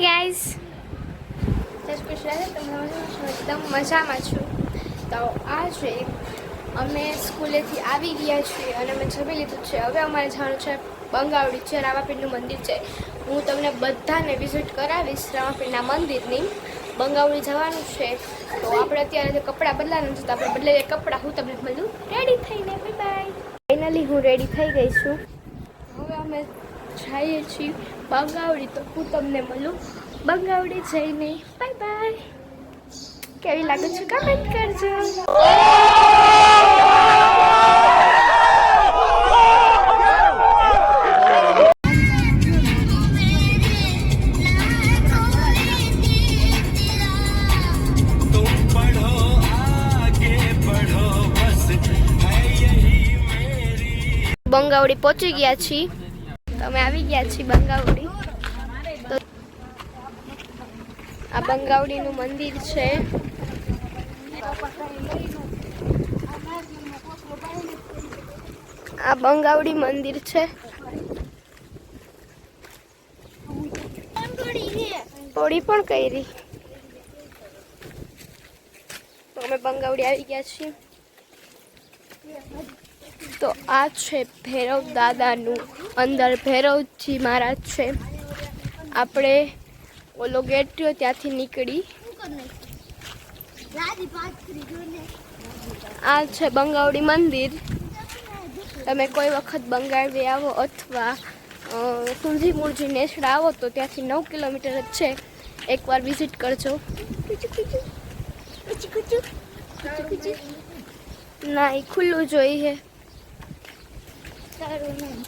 Guys, જય શ્રી કૃષ્ણ. તમે એકદમ મજામાં છું. તો આજે અમે સ્કૂલેથી આવી ગયા છીએ અને અમે જમી લીધું છે. હવે અમારે જવાનું છે બંગાવડી, જે રામાપીરનું મંદિર છે. હું તમને બધાને વિઝિટ કરાવીશ રામાપીરના મંદિરની. બંગાવડી જવાનું છે તો આપણે અત્યારે કપડાં બદલાવાનું છે, તો આપણે બદલાઈએ કપડાં. હું તમને મળું રેડી થઈને. Bye bye. ફાઇનલી હું રેડી થઈ ગઈ છું. હવે અમે જઈએ છીએ બંગાવડી, તો હું તમને મળું બંગાવડી જઈને. Bye bye. કેવી લાગે છે કમેન્ટ કરજો. બંગાવડી પહોંચી ગયા છીએ. તમે આવી ગયા છીએ બંગાવડી. તો આ બંગાવડીનું મંદિર છે. આ બંગાવડી મંદિર છે. પોળી પણ કરી. તો અમે બંગાવડી આવી ગયા છીએ. તો આ છે ભૈરવ દાદાનું, અંદર ભૈરવજી મહારાજ છે. આપણે ઓલો ગેટ રહ્યો ત્યાંથી નીકળી. આ છે બંગાવડી મંદિર. તમે કોઈ વખત બંગાવડી આવો અથવા તુલજી મૂળજી નેસડા આવો તો ત્યાંથી 9 કિલોમીટર જ છે. એકવાર વિઝિટ કરજો. ના, એ ખુલ્લું જોઈએ. સારું નહીં.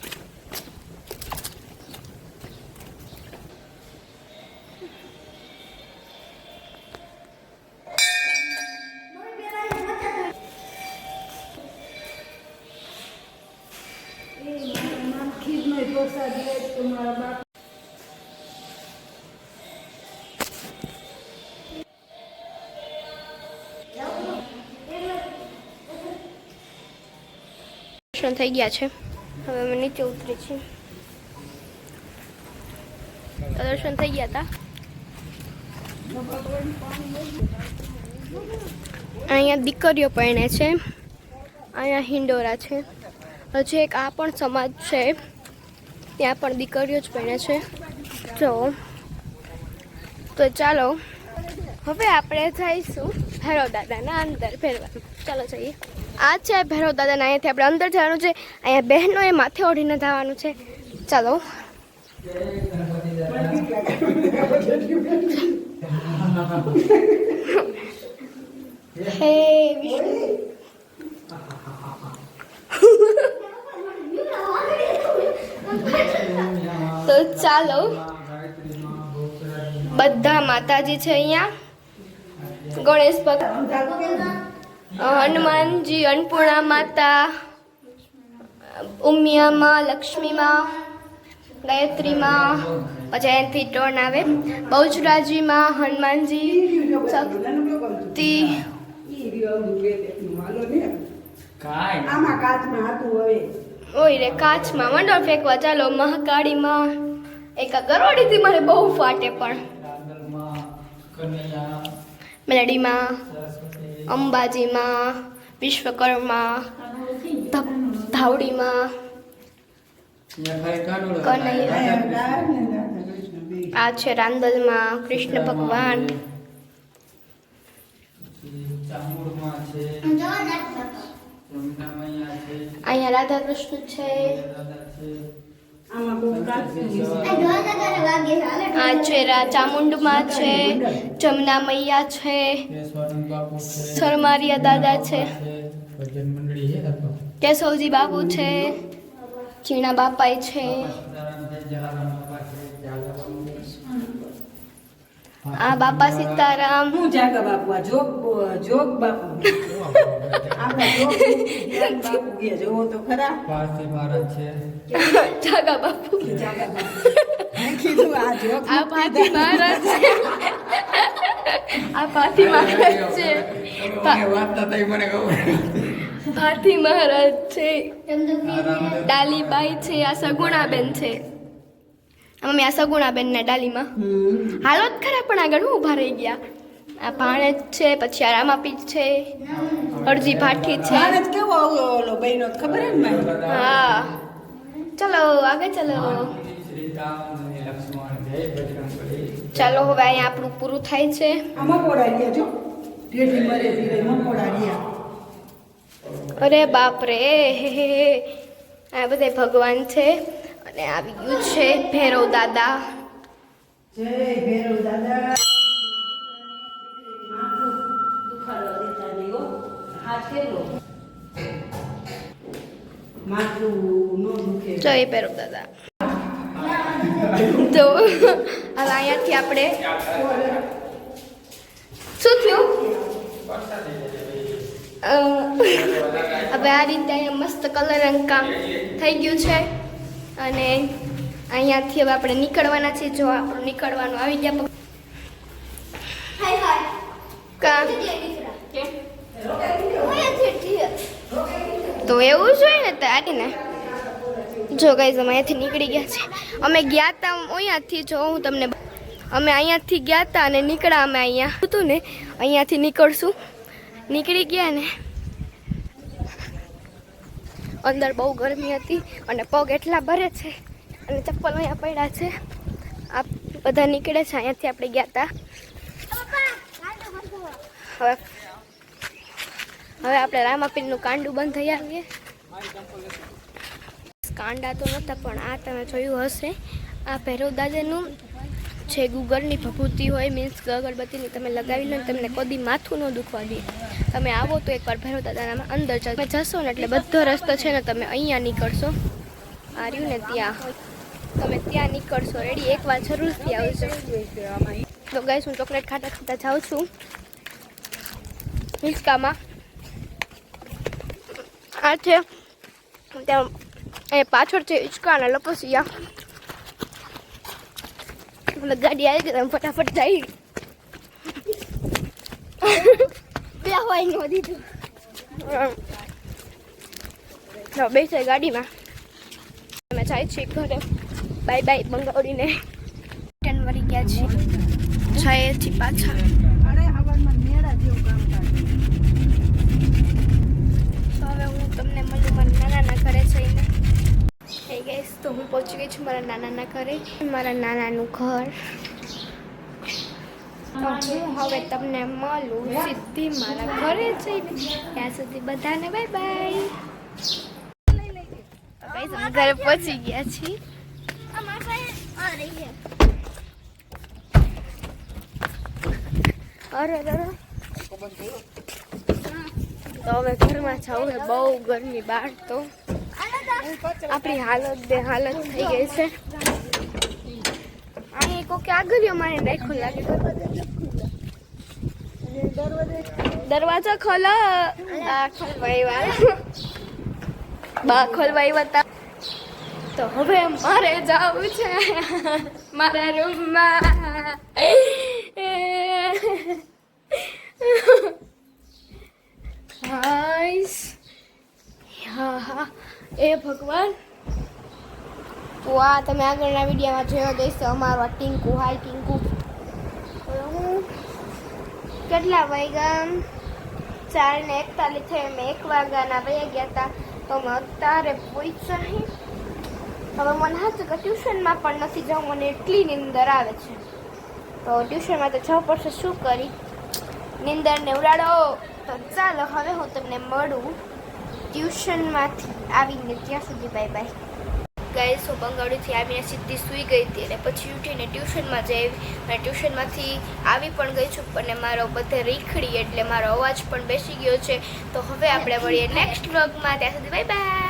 દર્શન થઈ ગયા છે. હવે અમે નીચે ઉતરી છીએ. દર્શન થઈ ગયા હતા. અહીંયા દીકરીઓ પરણે છે. અહીંયા હિંડોરા છે. હજી એક આ પણ સમાજ છે, ત્યાં પણ દીકરીઓ જ પરણે છે. તો ચાલો હવે આપણે જઈશું ભૈરવ દાદાના અંદર ફેરવાનું. ચાલો જઈએ. આ છે ભૈરવ દાદાના. અહીંયાથી આપણે અંદર જવાનું છે. અહીંયા બહેનોએ માથે ઓઢીને જવાનું છે. ચાલો. હે વિષ્ણુ. તો ચાલો, બધા માતાજી છે અહીંયા. ગણેશ ભગવાન, હનુમાનજી, અન્નપૂર્ણા માતા, ઉમિયામાં, લક્ષ્મીમાં, ગાયત્રીમાં, પછી અહીંથી ટર્ન આવે બહુચરાજીમાં, હનુમાનજી, શક્તિ. ઓય રે, કાચમાં મંડળ ફેંકવા. ચાલો મહાકાળીમાં. એક આ ગરોડીથી મને બહુ ફાટે. પણ મેલડીમાં, અંબાજીમાં, વિશ્વકર્મા, ધાવડીમાં, કનૈયા. આ છે રાંદલમાં કૃષ્ણ ભગવાન. અહીંયા રાધા કૃષ્ણ છે. આ છે ચામુંડમાં છે, જમના મૈયા છે, સરમારિયા દાદા છે, કેશવજી બાપુ છે, ચીણા બાપાઈ છે. આ બાપા સીતારામ. હું જાગા બાપુ, આ જોગ બાપુ. જોવો તો ખરા. પાર્થી મહારાજ છે. જાગા બાપુ. કીધું આ જોગ. આ પાર્થી મહારાજ છે. આ પાર્થી મહારાજ છે. પાર્થી મહારાજ છે. ડાલીબાઈ છે. આ સગુણાબેન છે. મમ્મી આ સગુણાબેનના ડાલીમાં હાલો જ ખરા પણ આગળ હું ઊભા રહી ગયા. આ ભાણેજ છે, પછી આ રામાપીઠ છે, અરજી ભાઠી છે. ભારત કેવો ઓલો બહેનો ખબર હે ને મને? હા ચલો આગળ ચલો. ચાલો હવે અહીંયા આપણું પૂરું થાય છે. આમાં પોડાડ્યા જો ઢેઢી મરે ધીરે મકોડાડ્યા. અરે બાપ રે આ બધા ભગવાન છે અને આવી ગયું છે ભૈરવ દાદા. જય ભૈરવ દાદા. દુખાડો દેતા નહીં હો. હાથ કેલો માથું નો દુખે. જય ભૈરવ દાદા. તો હવે અહીંયાથી આપણે શું થયું? હવે આ રીતે અહીંયા મસ્ત કલર કામ થઈ ગયું છે અને અહીંયાથી હવે આપણે નીકળવાના છીએ. જો આપણું નીકળવાનું આવી ગયા. તો એવું જોઈએ ને તારીને. જો ગાઈઝ અમે અહીંયાથી નીકળી ગયા છે. અમે ગયા હતા અહીંયાથી, જો હું તમને અમે અહીંયાથી ગયા હતા અને નીકળ્યા અમે અહીંયા હતું ને અહીંયાથી નીકળશું. નીકળી ગયા ને અંદર બહુ ગરમી હતી અને પગ એટલા ભરે છે અને ચપ્પલ અહીંયા પડ્યા છે. આ બધા નીકળે છે અહીંયાથી આપણે ગયા હતા. હવે આપણે રામાપીરનું કાંડું બંધ થઈ આવીએ. કાંડા તો નહોતા પણ આ તમે જોયું હશે આ ભૈરવ દાદાનું છે. ગુગળની ભભૂતિ હોય મીન્સ અગરબત્તીની તમે લગાવી લો ને તમને કદી માથું ન દુખવા દે. તમે આવો તો એકવાર ભૈરવ દાદાના અંદર તમે જશો ને એટલે બધો રસ્તો છે ને તમે અહીંયા નીકળશો. આ રહ્યું ને ત્યાં તમે ત્યાં નીકળશો. રેડી એકવાર જરૂરથી આવજો. તો ગાઈસ હું ચોકલેટ ખાતા ખાતા જાઉં છું હિંચકામાં. આ છે ત્યાં એ પાછળ છે હિંચકા અને લપસિયા. ગાડી આવી ગઈ તમે ફટાફટ જઈ બે હોય નો દીધું. બેસે ગાડીમાં અમે જાય છીએ ઘરે. બાય બાય બંગાળીને વળી ગયા છીએ. જાય છીએ પાછા. અરે આવડમાં મેળા જેવું કામ કરે. તો હવે હું તમને મળું મારા નાનાના ઘરે જઈને. હે ગાઈસ તો હું પહોંચી ગઈ છું મારા નાનાના ઘરે. મારા નાનાનું ઘર. તો હું હવે તમને મળું સીધી મારા ઘરે જઈને. ત્યાં સુધી બધાને બાય બાય. ગાઈસ અમે ઘરે પહોંચી ગયા છીએ. અરે તો હવે ઘરમાં જાવ. બહુ ગરમી બહાર તો આપણી હાલત બેહાલત થઈ ગઈ છે. અહીં કોકે આગળ મારે રાખો લાગે. દરવાજો ખોલો. આ ખોલવાય બા ખોલવાય હતા. તો હવે મારે જવું છે મારા રૂમમાં. હા એ ભગવાન. તો આ તમે આગળના વિડીયોમાં જોયો દેશો અમારો આ ટીંકુ. હાય ટીંકુ. હું કેટલા વાગ્યા 4:41 થયા. મેં 1 વાગ્યાના વયા ગયા હતા તો અમે અત્યારે પહોંચ્યા. હવે મને હાથું કે ટ્યુશનમાં પણ નથી જવું. મને એટલી નીંદર આવે છે. તો ટ્યુશનમાં તો જવું પડશે. શું કરી નીંદરને ઉડાડો. તો ચાલો હવે હું તમને મળું ટ્યુશનમાંથી આવીને. ત્યાં સુધી બાય બાય. ગાઈસ હું બંગાળીથી આવીને સીધી સૂઈ ગઈ હતી અને પછી ઉઠીને ટ્યુશનમાં જઈ અને ટ્યુશનમાંથી આવી પણ ગઈ છું. અને મારો બધે રીખડી એટલે મારો અવાજ પણ બેસી ગયો છે. તો હવે આપણે મળીએ નેક્સ્ટ વ્લોગમાં. ત્યાં સુધી બાય બાય.